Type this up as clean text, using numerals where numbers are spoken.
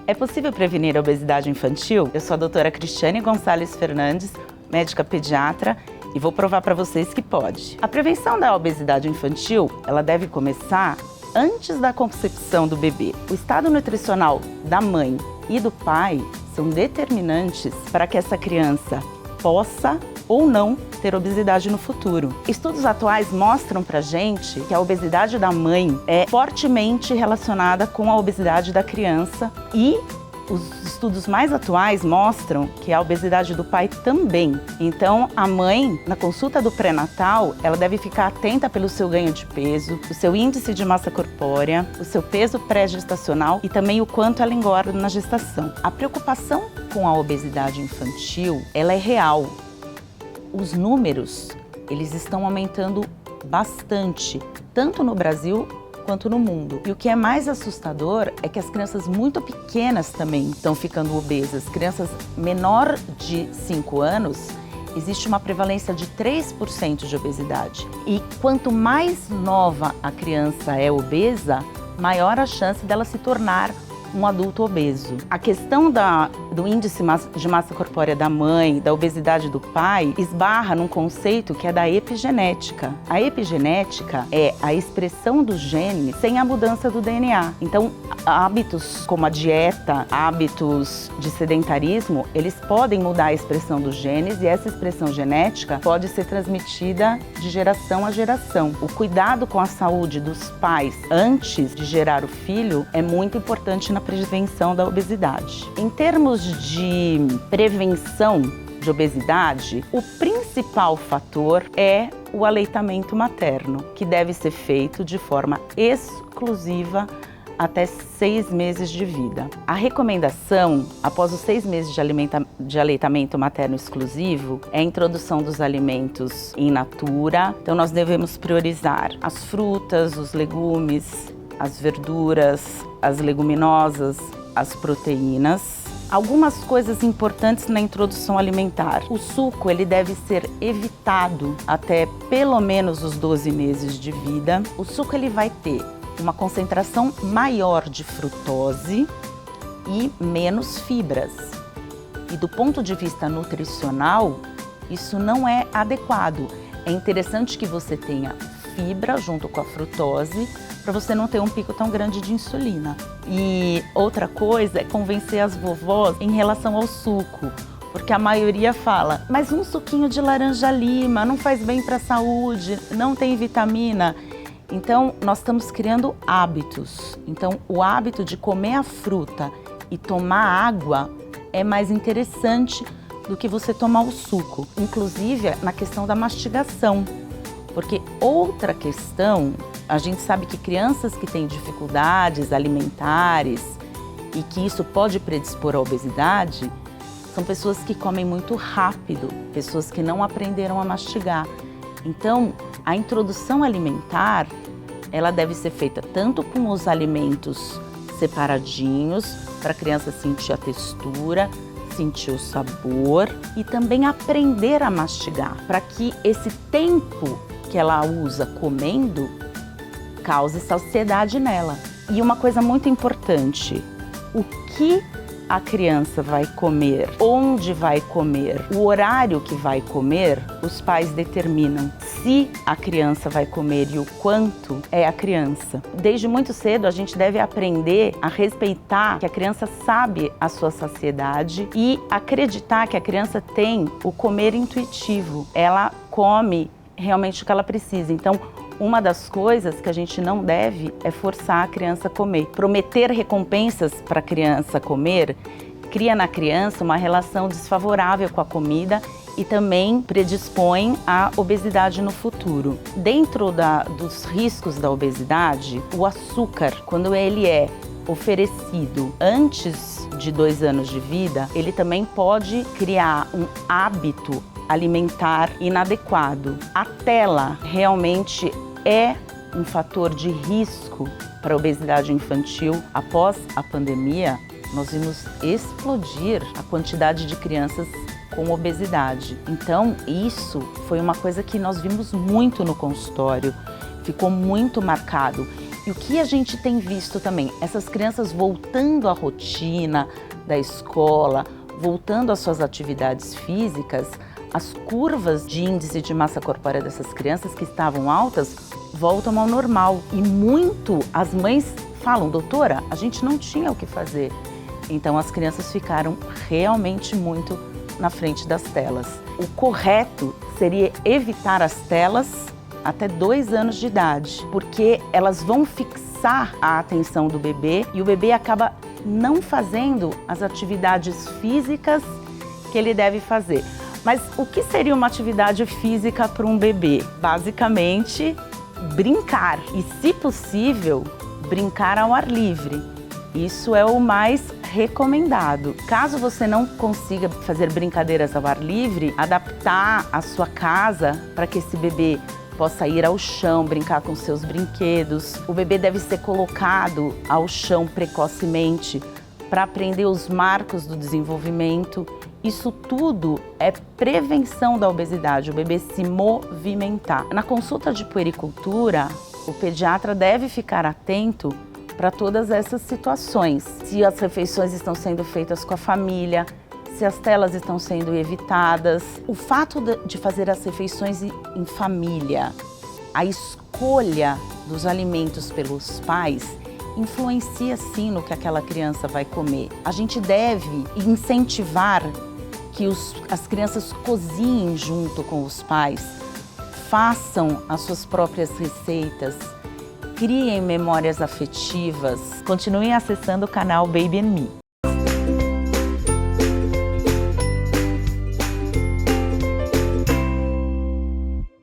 É possível prevenir a obesidade infantil? Eu sou a doutora Cristiane Gonçalves Fernandes, médica pediatra, e vou provar para vocês que pode. A prevenção da obesidade infantil, ela deve começar antes da concepção do bebê. O estado nutricional da mãe e do pai são determinantes para que essa criança possa ou não ter obesidade no futuro. Estudos atuais mostram pra gente que a obesidade da mãe é fortemente relacionada com a obesidade da criança e os estudos mais atuais mostram que a obesidade do pai também. Então, a mãe, na consulta do pré-natal, ela deve ficar atenta pelo seu ganho de peso, o seu índice de massa corpórea, o seu peso pré-gestacional e também o quanto ela engorda na gestação. A preocupação com a obesidade infantil, ela é real. Os números, eles estão aumentando bastante, tanto no Brasil quanto no mundo. E o que é mais assustador é que as crianças muito pequenas também estão ficando obesas. Crianças menor de 5 anos, existe uma prevalência de 3% de obesidade. E quanto mais nova a criança é obesa, maior a chance dela se tornar um adulto obeso. A questão do índice de massa corpórea da mãe, da obesidade do pai, esbarra num conceito que é da epigenética. A epigenética é a expressão dos genes sem a mudança do DNA. Então, hábitos como a dieta, hábitos de sedentarismo, eles podem mudar a expressão dos genes e essa expressão genética pode ser transmitida de geração a geração. O cuidado com a saúde dos pais antes de gerar o filho é muito importante na prevenção da obesidade. Em termos de prevenção de obesidade, o principal fator é o aleitamento materno, que deve ser feito de forma exclusiva até 6 meses de vida. A recomendação, após os 6 meses de aleitamento materno exclusivo, é a introdução dos alimentos in natura. Então nós devemos priorizar as frutas, os legumes, as verduras, as leguminosas, as proteínas. Algumas coisas importantes na introdução alimentar. O suco, ele deve ser evitado até pelo menos os 12 meses de vida. O suco, ele vai ter uma concentração maior de frutose e menos fibras. E do ponto de vista nutricional, isso não é adequado. É interessante que você tenha fibra junto com a frutose, para você não ter um pico tão grande de insulina. E outra coisa é convencer as vovós em relação ao suco, porque a maioria fala, mas um suquinho de laranja-lima não faz bem para a saúde, não tem vitamina. Então, nós estamos criando hábitos. Então, o hábito de comer a fruta e tomar água é mais interessante do que você tomar o suco. Inclusive, na questão da mastigação. Porque outra questão, a gente sabe que crianças que têm dificuldades alimentares e que isso pode predispor à obesidade, são pessoas que comem muito rápido, pessoas que não aprenderam a mastigar. Então, a introdução alimentar, ela deve ser feita tanto com os alimentos separadinhos, para a criança sentir a textura, sentir o sabor e também aprender a mastigar, para que esse tempo que ela usa comendo cause saciedade nela. E uma coisa muito importante, o que a criança vai comer, onde vai comer, o horário que vai comer, os pais determinam. Se a criança vai comer e o quanto é a criança. Desde muito cedo a gente deve aprender a respeitar que a criança sabe a sua saciedade e acreditar que a criança tem o comer intuitivo. Ela come realmente o que ela precisa. Então, uma das coisas que a gente não deve é forçar a criança a comer. Prometer recompensas para a criança comer cria na criança uma relação desfavorável com a comida e também predispõe à obesidade no futuro. Dentro dos riscos da obesidade, o açúcar, quando ele é oferecido antes de 2 anos de vida, ele também pode criar um hábito alimentar inadequado. A tela realmente é um fator de risco para a obesidade infantil. Após a pandemia, nós vimos explodir a quantidade de crianças com obesidade. Então, isso foi uma coisa que nós vimos muito no consultório, ficou muito marcado. E o que a gente tem visto também? Essas crianças voltando à rotina da escola, voltando às suas atividades físicas, as curvas de índice de massa corpórea dessas crianças que estavam altas voltam ao normal. E muito as mães falam, doutora, a gente não tinha o que fazer. Então as crianças ficaram realmente muito na frente das telas. O correto seria evitar as telas até 2 anos de idade, porque elas vão fixar a atenção do bebê e o bebê acaba não fazendo as atividades físicas que ele deve fazer. Mas o que seria uma atividade física para um bebê? Basicamente, brincar e, se possível, brincar ao ar livre. Isso é o mais recomendado. Caso você não consiga fazer brincadeiras ao ar livre, adaptar a sua casa para que esse bebê possa ir ao chão, brincar com seus brinquedos. O bebê deve ser colocado ao chão precocemente para aprender os marcos do desenvolvimento. Isso tudo é prevenção da obesidade, o bebê se movimentar. Na consulta de puericultura, o pediatra deve ficar atento para todas essas situações. Se as refeições estão sendo feitas com a família, se as telas estão sendo evitadas. O fato de fazer as refeições em família, a escolha dos alimentos pelos pais, influencia sim no que aquela criança vai comer. A gente deve incentivar que as crianças cozinhem junto com os pais, façam as suas próprias receitas, criem memórias afetivas. Continuem acessando o canal Baby and Me.